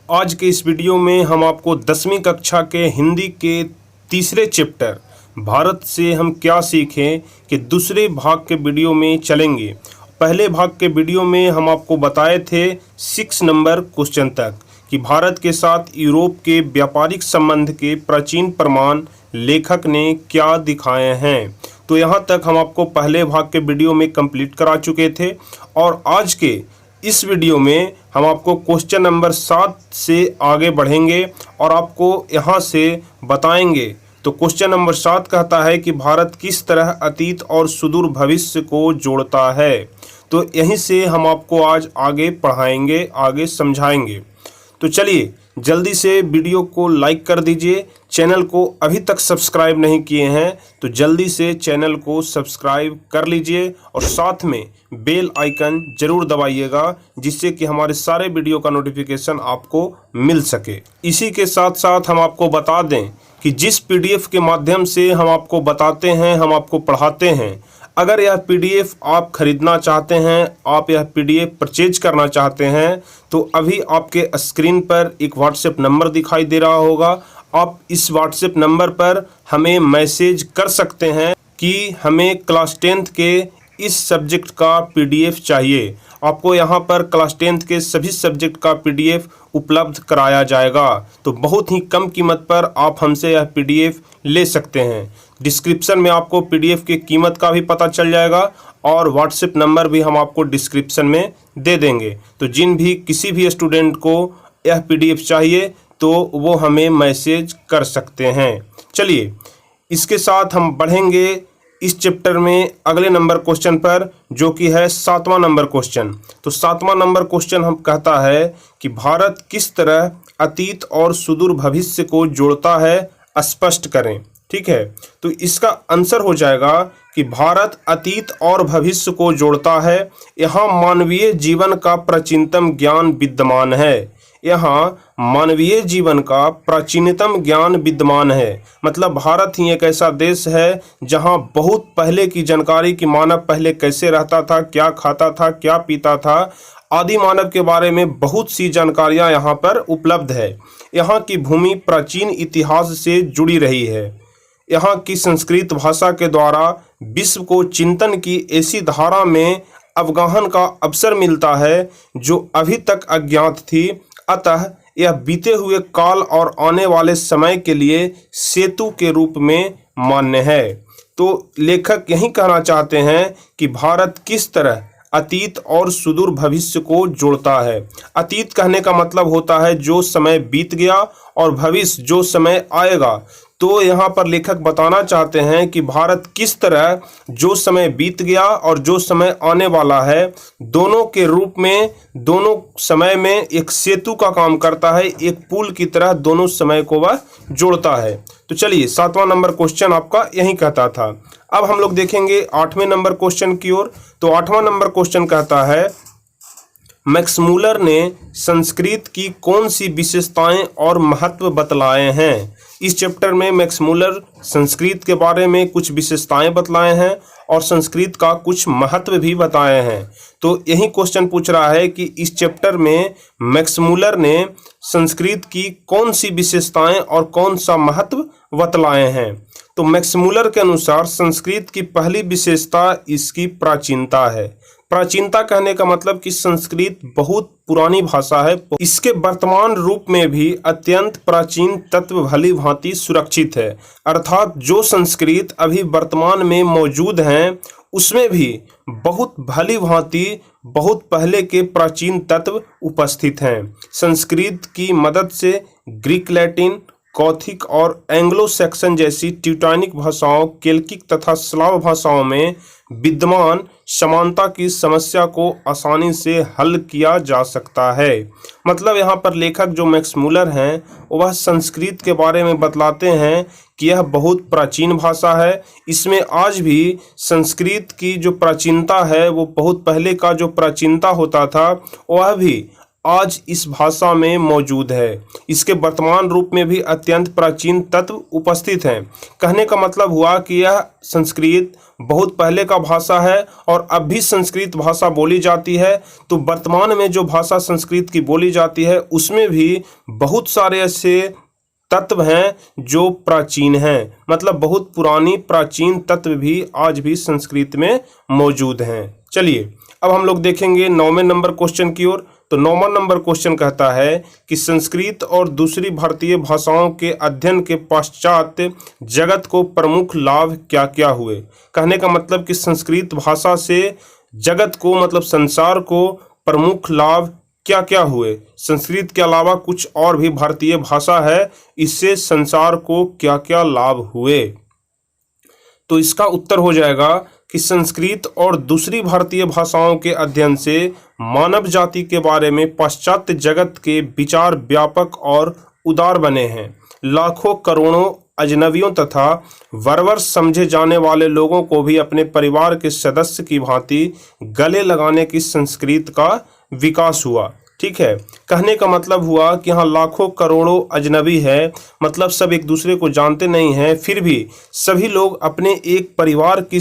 आज के इस वीडियो में हम आपको 10वीं कक्षा के हिंदी के तीसरे चैप्टर भारत से हम क्या सीखें कि दूसरे भाग के वीडियो में चलेंगे। पहले भाग के वीडियो में हम आपको बताए थे 6 नंबर क्वेश्चन तक कि भारत के साथ यूरोप के व्यापारिक संबंध के प्राचीन प्रमाण लेखक ने क्या दिखाए हैं। तो यहाँ तक हम आपको पहले भाग के वीडियो में कंप्लीट करा चुके थे और आज के इस वीडियो में हम आपको क्वेश्चन नंबर 7 से आगे बढ़ेंगे और आपको यहाँ से बताएंगे। तो क्वेश्चन नंबर 7 कहता है कि भारत किस तरह अतीत और सुदूर भविष्य को जोड़ता है। तो यहीं से हम आपको आज आगे पढ़ाएंगे, आगे समझाएंगे। तो चलिए जल्दी से वीडियो को लाइक कर दीजिए। चैनल को अभी तक सब्सक्राइब नहीं किए हैं तो जल्दी से चैनल को सब्सक्राइब कर लीजिए और साथ में बेल आइकन जरूर दबाइएगा जिससे कि हमारे सारे वीडियो का नोटिफिकेशन आपको मिल सके। इसी के साथ साथ हम आपको बता दें कि जिस पीडीएफ के माध्यम से हम आपको बताते हैं, हम आपको पढ़ाते हैं, अगर यह पीडीएफ आप खरीदना चाहते हैं, आप यह पीडीएफ परचेज करना चाहते हैं तो अभी आपके स्क्रीन पर एक व्हाट्सएप नंबर दिखाई दे रहा होगा। आप इस व्हाट्सएप नंबर पर हमें मैसेज कर सकते हैं कि हमें क्लास 10th के इस सब्जेक्ट का पीडीएफ चाहिए। आपको यहाँ पर क्लास 10th के सभी सब्जेक्ट का पीडीएफ उपलब्ध कराया जाएगा। तो बहुत ही कम कीमत पर आप हमसे यह पीडीएफ ले सकते हैं। डिस्क्रिप्शन में आपको पीडीएफ की कीमत का भी पता चल जाएगा और व्हाट्सएप नंबर भी हम आपको डिस्क्रिप्शन में दे देंगे। तो जिन भी किसी भी स्टूडेंट को यह पीडीएफ चाहिए तो वो हमें मैसेज कर सकते हैं। चलिए इसके साथ हम बढ़ेंगे इस चैप्टर में अगले नंबर क्वेश्चन पर, जो कि है 7वां नंबर क्वेश्चन। तो 7वां नंबर क्वेश्चन हम कहता है कि भारत किस तरह अतीत और सुदूर भविष्य को जोड़ता है, स्पष्ट करें। ठीक है, तो इसका आंसर हो जाएगा कि भारत अतीत और भविष्य को जोड़ता है। यहाँ मानवीय जीवन का प्राचीनतम ज्ञान विद्यमान है। यहाँ मानवीय जीवन का प्राचीनतम ज्ञान विद्यमान है। मतलब भारत ही एक ऐसा देश है जहाँ बहुत पहले की जानकारी कि मानव पहले कैसे रहता था, क्या खाता था, क्या पीता था, आदि मानव के बारे में बहुत सी जानकारियाँ यहाँ पर उपलब्ध है। यहाँ की भूमि प्राचीन इतिहास से जुड़ी रही है। यहाँ की संस्कृत भाषा के द्वारा विश्व को चिंतन की ऐसी धारा में अवगाहन का अवसर मिलता है जो अभी तक अज्ञात थी। अतः यह बीते हुए काल और आने वाले समय के लिए सेतु के रूप में मान्य है। तो लेखक यही कहना चाहते हैं कि भारत किस तरह अतीत और सुदूर भविष्य को जोड़ता है। अतीत कहने का मतलब होता है जो समय बीत गया और भविष्य जो समय आएगा। तो यहाँ पर लेखक बताना चाहते हैं कि भारत किस तरह जो समय बीत गया और जो समय आने वाला है, दोनों के रूप में, दोनों समय में एक सेतु का काम करता है, एक पुल की तरह दोनों समय को वह जोड़ता है। तो चलिए 7वां नंबर क्वेश्चन आपका यही कहता था। अब हम लोग देखेंगे 8वें नंबर क्वेश्चन की ओर। तो 8वां नंबर क्वेश्चन कहता है मैक्समूलर ने संस्कृत की कौन सी विशेषताएं और महत्व बतलाए हैं। इस चैप्टर में मैक्समूलर संस्कृत के बारे में कुछ विशेषताएं बतलाए हैं और संस्कृत का कुछ महत्व भी बताए हैं। तो यही क्वेश्चन पूछ रहा है कि इस चैप्टर में मैक्समूलर ने संस्कृत की कौन सी विशेषताएं और कौन सा महत्व बतलाए हैं। तो मैक्समूलर के अनुसार संस्कृत की पहली विशेषता इसकी प्राचीनता है। प्राचीनता कहने का मतलब कि संस्कृत बहुत पुरानी भाषा है। इसके वर्तमान रूप में भी अत्यंत प्राचीन तत्व भली भांति सुरक्षित है। अर्थात जो संस्कृत अभी वर्तमान में मौजूद हैं उसमें भी बहुत भली भांति बहुत पहले के प्राचीन तत्व उपस्थित हैं। संस्कृत की मदद से ग्रीक, लैटिन, कौथिक और एंग्लो सैक्सन जैसी ट्यूटानिक भाषाओं, केल्टिक तथा स्लाव भाषाओं में विद्यमान समानता की समस्या को आसानी से हल किया जा सकता है। मतलब यहाँ पर लेखक जो मैक्समूलर हैं वह संस्कृत के बारे में बतलाते हैं कि यह बहुत प्राचीन भाषा है। इसमें आज भी संस्कृत की जो प्राचीनता है वो बहुत पहले का जो प्राचीनता होता था वह भी आज इस भाषा में मौजूद है। इसके वर्तमान रूप में भी अत्यंत प्राचीन तत्व उपस्थित हैं। कहने का मतलब हुआ कि यह संस्कृत बहुत पहले का भाषा है और अब भी संस्कृत भाषा बोली जाती है। तो वर्तमान में जो भाषा संस्कृत की बोली जाती है उसमें भी बहुत सारे ऐसे तत्व हैं जो प्राचीन हैं, मतलब बहुत पुरानी प्राचीन तत्व भी आज भी संस्कृत में मौजूद हैं। चलिए अब हम लोग देखेंगे 9वें नंबर क्वेश्चन की ओर। तो 9वां नंबर क्वेश्चन कहता है कि संस्कृत और दूसरी भारतीय भाषाओं के अध्ययन के पश्चात जगत को प्रमुख लाभ क्या क्या हुए। कहने का मतलब कि संस्कृत भाषा से जगत को, मतलब संसार को प्रमुख लाभ क्या क्या हुए। संस्कृत के अलावा कुछ और भी भारतीय भाषा है, इससे संसार को क्या क्या लाभ हुए। तो इसका उत्तर हो जाएगा कि संस्कृत और दूसरी भारतीय भाषाओं के अध्ययन से मानव जाति के बारे में पाश्चात्य जगत के विचार व्यापक और उदार बने हैं। लाखों करोड़ों अजनबियों तथा वरवर समझे जाने वाले लोगों को भी अपने परिवार के सदस्य की भांति गले लगाने की संस्कृत का विकास हुआ। ठीक है, कहने का मतलब हुआ कि यहाँ लाखों करोड़ों अजनबी है, मतलब सब एक दूसरे को जानते नहीं हैं, फिर भी सभी लोग अपने एक परिवार के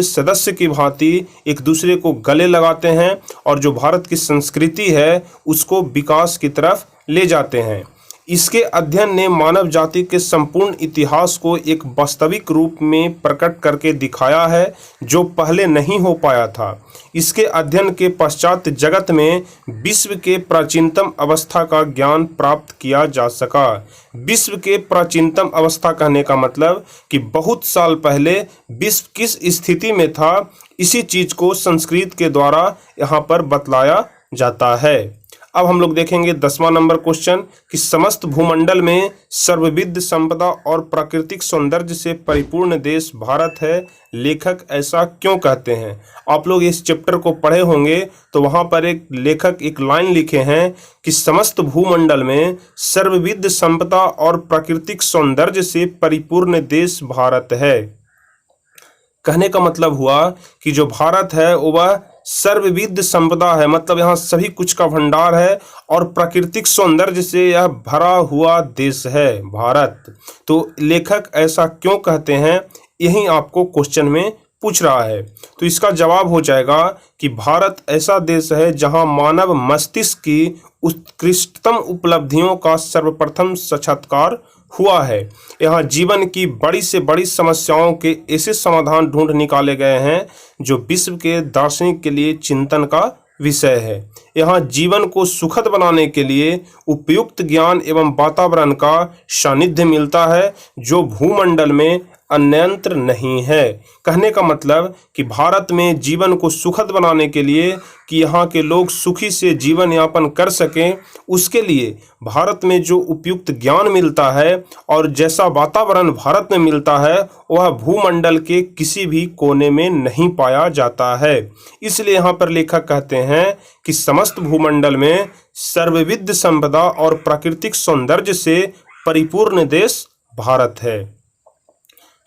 सदस्य की भांति एक दूसरे को गले लगाते हैं और जो भारत की संस्कृति है उसको विकास की तरफ ले जाते हैं। इसके अध्ययन ने मानव जाति के संपूर्ण इतिहास को एक वास्तविक रूप में प्रकट करके दिखाया है जो पहले नहीं हो पाया था। इसके अध्ययन के पश्चात जगत में विश्व के प्राचीनतम अवस्था का ज्ञान प्राप्त किया जा सका। विश्व के प्राचीनतम अवस्था कहने का मतलब कि बहुत साल पहले विश्व किस स्थिति में था, इसी चीज को संस्कृत के द्वारा यहाँ पर बतलाया जाता है। अब हम लोग देखेंगे 10वां नंबर क्वेश्चन कि समस्त भूमंडल में सर्वविध संपदा और प्राकृतिक सौंदर्य से परिपूर्ण देश भारत है, लेखक ऐसा क्यों कहते हैं। आप लोग इस चैप्टर को पढ़े होंगे तो वहां पर एक लेखक एक लाइन लिखे हैं कि समस्त भूमंडल में सर्वविध संपदा और प्राकृतिक सौंदर्य से परिपूर्ण देश भारत है। कहने का मतलब हुआ कि जो भारत है वह सर्वविध संपदा है, मतलब यहाँ सभी कुछ का भंडार है और प्राकृतिक सौंदर्य से यह भरा हुआ देश है भारत। तो लेखक ऐसा क्यों कहते हैं, यही आपको क्वेश्चन में पूछ रहा है। तो इसका जवाब हो जाएगा कि भारत ऐसा देश है जहां मानव मस्तिष्क की उत्कृष्टतम उपलब्धियों का सर्वप्रथम साक्षात्कार हुआ है। यहाँ जीवन की बड़ी से बड़ी समस्याओं के ऐसे समाधान ढूंढ निकाले गए हैं जो विश्व के दार्शनिक के लिए चिंतन का विषय है। यहाँ जीवन को सुखद बनाने के लिए उपयुक्त ज्ञान एवं वातावरण का सानिध्य मिलता है जो भूमंडल में अन्यंत्र नहीं है। कहने का मतलब कि भारत में जीवन को सुखद बनाने के लिए कि यहाँ के लोग सुखी से जीवन यापन कर सकें, उसके लिए भारत में जो उपयुक्त ज्ञान मिलता है और जैसा वातावरण भारत में मिलता है वह भूमंडल के किसी भी कोने में नहीं पाया जाता है। इसलिए यहाँ पर लेखक कहते हैं कि समस्त भूमंडल में सर्वविध संपदा और प्राकृतिक सौंदर्य से परिपूर्ण देश भारत है।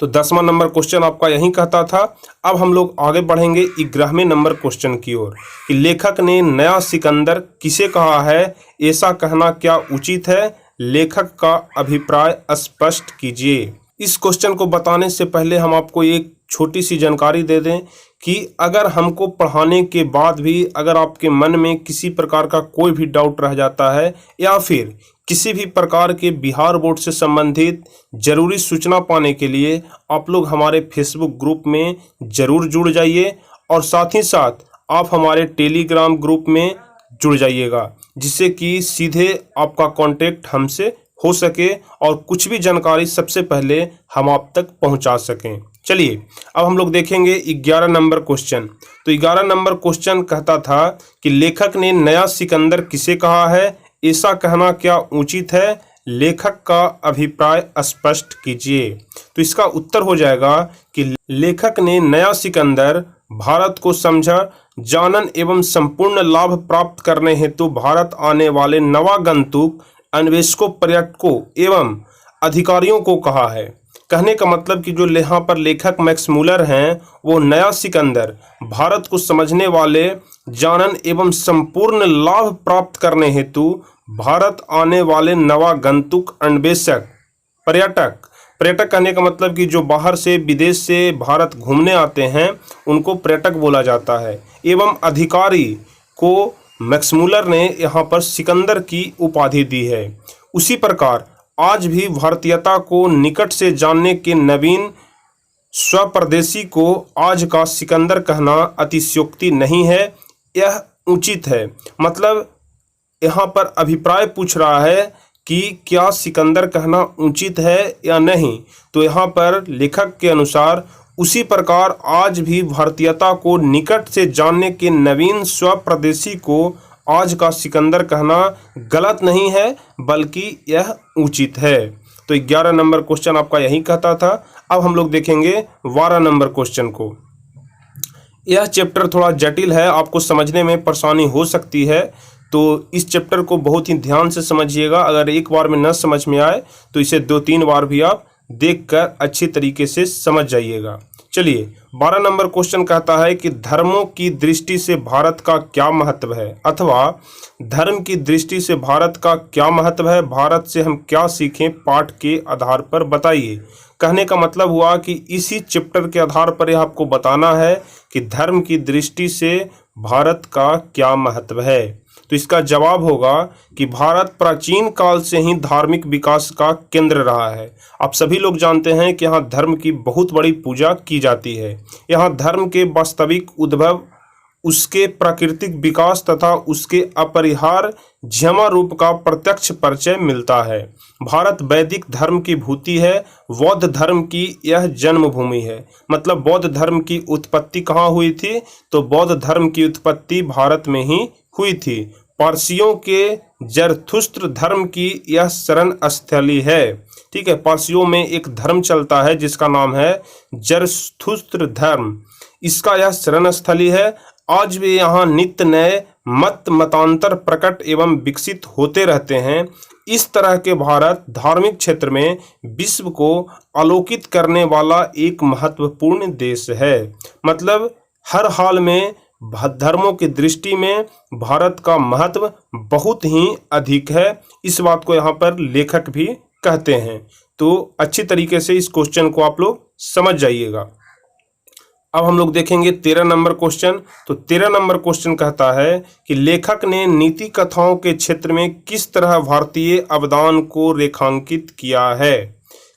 तो 10वां नंबर क्वेश्चन आपका यही कहता था। अब हम लोग आगे बढ़ेंगे 11वें नंबर क्वेश्चन की ओर कि लेखक ने नया सिकंदर किसे कहा है, ऐसा कहना क्या उचित है, लेखक का अभिप्राय स्पष्ट कीजिए। इस क्वेश्चन को बताने से पहले हम आपको एक छोटी सी जानकारी दे दें कि अगर हमको पढ़ाने के बाद भी अगर आपके मन में किसी प्रकार का कोई भी डाउट रह जाता है या फिर किसी भी प्रकार के बिहार बोर्ड से संबंधित जरूरी सूचना पाने के लिए आप लोग हमारे फेसबुक ग्रुप में जरूर जुड़ जाइए और साथ ही साथ आप हमारे टेलीग्राम ग्रुप में जुड़ जाइएगा, जिससे कि सीधे आपका कांटेक्ट हमसे हो सके और कुछ भी जानकारी सबसे पहले हम आप तक पहुंचा सकें। चलिए अब हम लोग देखेंगे 11 नंबर क्वेश्चन। तो 11 नंबर क्वेश्चन कहता था कि लेखक ने नया सिकंदर किसे कहा है, ऐसा कहना क्या उचित है, लेखक का अभिप्राय स्पष्ट कीजिए। तो इसका उत्तर हो जाएगा कि लेखक ने नया सिकंदर भारत को समझा जानन एवं संपूर्ण लाभ प्राप्त करने हेतु भारत आने वाले नवागंतुक अन्वेषकों, पर्यटकों एवं अधिकारियों को कहा है। कहने का मतलब कि जो यहाँ पर लेखक मैक्स मूलर हैं वो नया सिकंदर भारत को समझने वाले जानन एवं संपूर्ण लाभ प्राप्त करने हेतु भारत आने वाले नवागंतुक अन्वेषक पर्यटक, पर्यटक कहने का मतलब कि जो बाहर से विदेश से भारत घूमने आते हैं उनको पर्यटक बोला जाता है, एवं अधिकारी को मैक्समूलर ने यहाँ पर सिकंदर की उपाधि दी है। उसी प्रकार आज भी भारतीयता को निकट से जानने के नवीन स्वप्रदेशी को आज का सिकंदर कहना अतिशयोक्ति नहीं है, यह उचित है। मतलब यहाँ पर अभिप्राय पूछ रहा है कि क्या सिकंदर कहना उचित है या नहीं, तो यहाँ पर लेखक के अनुसार उसी प्रकार आज भी भारतीयता को निकट से जानने के नवीन स्वप्रदेशी को आज का सिकंदर कहना गलत नहीं है बल्कि यह उचित है। तो 11 नंबर क्वेश्चन आपका यही कहता था। अब हम लोग देखेंगे 12 नंबर क्वेश्चन को। यह चैप्टर थोड़ा जटिल है, आपको समझने में परेशानी हो सकती है, तो इस चैप्टर को बहुत ही ध्यान से समझिएगा। अगर एक बार में न समझ में आए तो इसे 2-3 बार भी आप देखकर अच्छी तरीके से समझ जाइएगा। चलिए 12 नंबर क्वेश्चन कहता है कि धर्मों की दृष्टि से भारत का क्या महत्व है, अथवा धर्म की दृष्टि से भारत का क्या महत्व है, भारत से हम क्या सीखें, पाठ के आधार पर बताइए। कहने का मतलब हुआ कि इसी चैप्टर के आधार पर यह आपको बताना है कि धर्म की दृष्टि से भारत का क्या महत्व है। तो इसका जवाब होगा कि भारत प्राचीन काल से ही धार्मिक विकास का केंद्र रहा है। आप सभी लोग जानते हैं कि यहाँ धर्म की बहुत बड़ी पूजा की जाती है। यहाँ धर्म के वास्तविक उद्भव, उसके प्राकृतिक विकास तथा उसके अपरिहार्य ज्यमा रूप का प्रत्यक्ष परिचय मिलता है। भारत वैदिक धर्म की भूति है, बौद्ध धर्म की यह जन्मभूमि है। मतलब बौद्ध धर्म की उत्पत्ति कहाँ हुई थी, तो बौद्ध धर्म की उत्पत्ति भारत में ही हुई थी। पारसियों के जरथुस्त्र धर्म की यह शरण स्थली है। ठीक है, पारसियों में एक धर्म चलता है जिसका नाम है जरथुस्त्र धर्म, इसका यह शरण स्थली है। आज भी यहाँ नित्य नए मतांतर प्रकट एवं विकसित होते रहते हैं। इस तरह के भारत धार्मिक क्षेत्र में विश्व को आलोकित करने वाला एक महत्वपूर्ण देश है। मतलब हर हाल में धर्मों की दृष्टि में भारत का महत्व बहुत ही अधिक है। इस बात को यहाँ पर लेखक भी कहते हैं। तो अच्छी तरीके से इस क्वेश्चन को आप लोग समझ जाइएगा। अब हम लोग देखेंगे 13 नंबर क्वेश्चन। तो 13 नंबर क्वेश्चन कहता है कि लेखक ने नीति कथाओं के क्षेत्र में किस तरह भारतीय अवदान को रेखांकित किया है।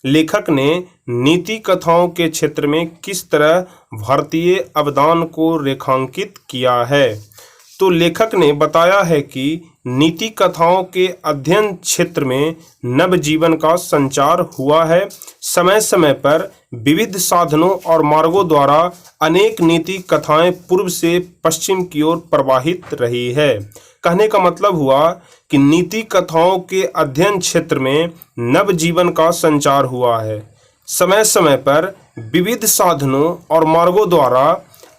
लेखक ने नीति कथाओं के क्षेत्र में किस तरह भारतीय अवदान को रेखांकित किया है। तो लेखक ने बताया है कि नीति कथाओं के अध्ययन क्षेत्र में नवजीवन का संचार हुआ है। समय समय पर विविध साधनों और मार्गों द्वारा अनेक नीति कथाएं पूर्व से पश्चिम की ओर प्रवाहित रही है। कहने का मतलब हुआ कि नीति कथाओं के अध्ययन क्षेत्र में नवजीवन का संचार हुआ है। समय समय पर विविध साधनों और मार्गों द्वारा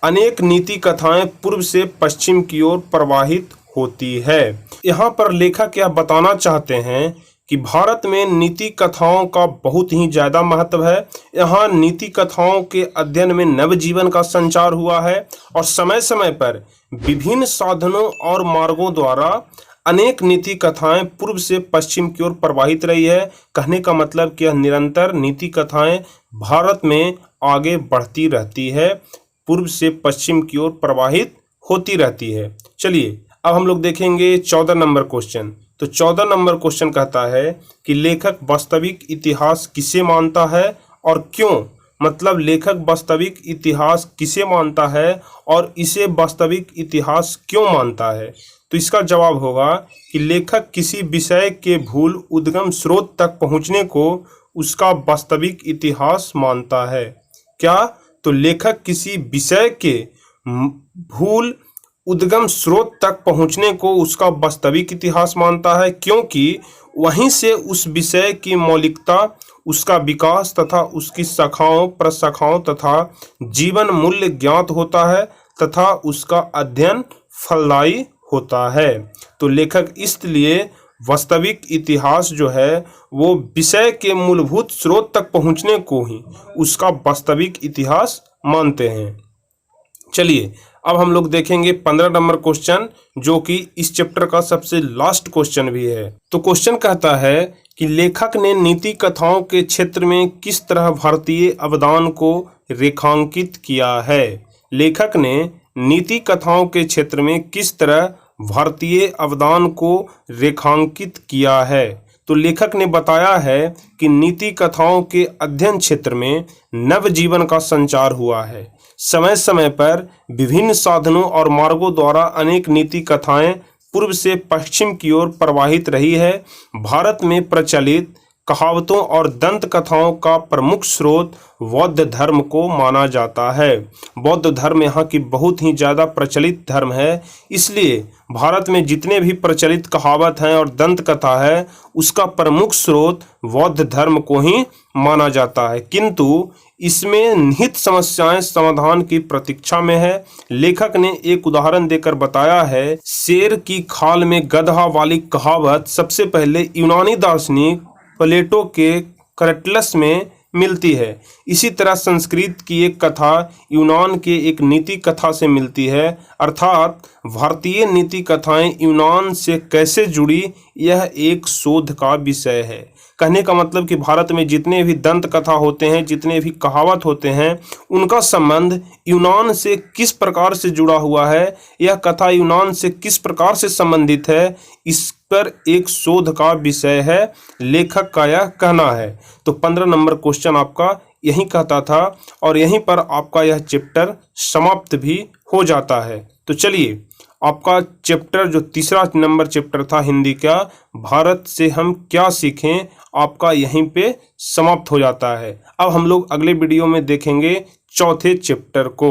अनेक नीति कथाएं पूर्व से पश्चिम की ओर प्रवाहित होती है। यहाँ पर लेखक यह बताना चाहते हैं कि भारत में नीति कथाओं का बहुत ही ज़्यादा महत्व है। यहाँ नीति कथाओं के अध्ययन में नवजीवन का संचार हुआ है और समय समय पर विभिन्न साधनों और मार्गों द्वारा अनेक नीति कथाएं पूर्व से पश्चिम की ओर प्रवाहित रही है। कहने का मतलब कि यह निरंतर नीति कथाएं भारत में आगे बढ़ती रहती है, पूर्व से पश्चिम की ओर प्रवाहित होती रहती है। चलिए अब हम लोग देखेंगे 14 नंबर क्वेश्चन। तो 14 नंबर क्वेश्चन कहता है कि लेखक वास्तविक इतिहास किसे मानता है और क्यों। मतलब लेखक वास्तविक इतिहास किसे मानता है और इसे वास्तविक इतिहास क्यों मानता है। तो इसका जवाब होगा कि लेखक किसी विषय के भूल उद्गम स्रोत तक पहुंचने को उसका वास्तविक इतिहास मानता है। क्या, तो लेखक किसी विषय के भूल उद्गम स्रोत तक पहुंचने को उसका वास्तविक इतिहास मानता है, क्योंकि वहीं से उस विषय की मौलिकता, उसका विकास तथा उसकी शाखाओं प्रशाखाओं तथा जीवन मूल्य ज्ञात होता है तथा उसका अध्ययन फलदायी होता है। तो लेखक इसलिए वास्तविक इतिहास जो है वो विषय के मूलभूत स्रोत तक पहुंचने को ही उसका वास्तविक इतिहास मानते हैं। चलिए अब हम लोग देखेंगे 15 नंबर क्वेश्चन, जो कि इस चैप्टर का सबसे लास्ट क्वेश्चन भी है। तो क्वेश्चन कहता है कि लेखक ने नीति कथाओं के क्षेत्र में किस तरह भारतीय अवदान को रेखांकित किया है। लेखक ने नीति कथाओं के क्षेत्र में किस तरह भारतीय अवदान को रेखांकित किया है। तो लेखक ने बताया है कि नीति कथाओं के अध्ययन क्षेत्र में नवजीवन का संचार हुआ है। समय समय पर विभिन्न साधनों और मार्गों द्वारा अनेक नीति कथाएं पूर्व से पश्चिम की ओर प्रवाहित रही है। भारत में प्रचलित कहावतों और दंत कथाओं का प्रमुख स्रोत बौद्ध धर्म को माना जाता है। बौद्ध धर्म यहाँ की बहुत ही ज़्यादा प्रचलित धर्म है, इसलिए भारत में जितने भी प्रचलित कहावत हैं और दंत कथा है, उसका प्रमुख स्रोत बौद्ध धर्म को ही माना जाता है। किंतु इसमें निहित समस्याएं समाधान की प्रतीक्षा में है। लेखक ने एक उदाहरण देकर बताया है, शेर की खाल में गधा वाली कहावत सबसे पहले यूनानी दार्शनिक प्लेटो के कैरेक्टस में मिलती है। इसी तरह संस्कृत की एक कथा यूनान के एक नीति कथा से मिलती है। अर्थात भारतीय नीति कथाएं यूनान से कैसे जुड़ी, यह एक शोध का विषय है। कहने का मतलब कि भारत में जितने भी दंत कथा होते हैं, जितने भी कहावत होते हैं, उनका संबंध यूनान से किस प्रकार से जुड़ा हुआ है, यह कथा यूनान से किस प्रकार से संबंधित है, इस पर एक शोध का विषय है, लेखक का यह कहना है। तो 15 नंबर क्वेश्चन आपका यही कहता था और यहीं पर आपका यह चैप्टर समाप्त भी हो जाता है। तो चलिए, आपका चैप्टर जो तीसरा नंबर चैप्टर था हिंदी का, भारत से हम क्या सीखें, आपका यहीं पे समाप्त हो जाता है। अब हम लोग अगले वीडियो में देखेंगे चौथे चैप्टर को।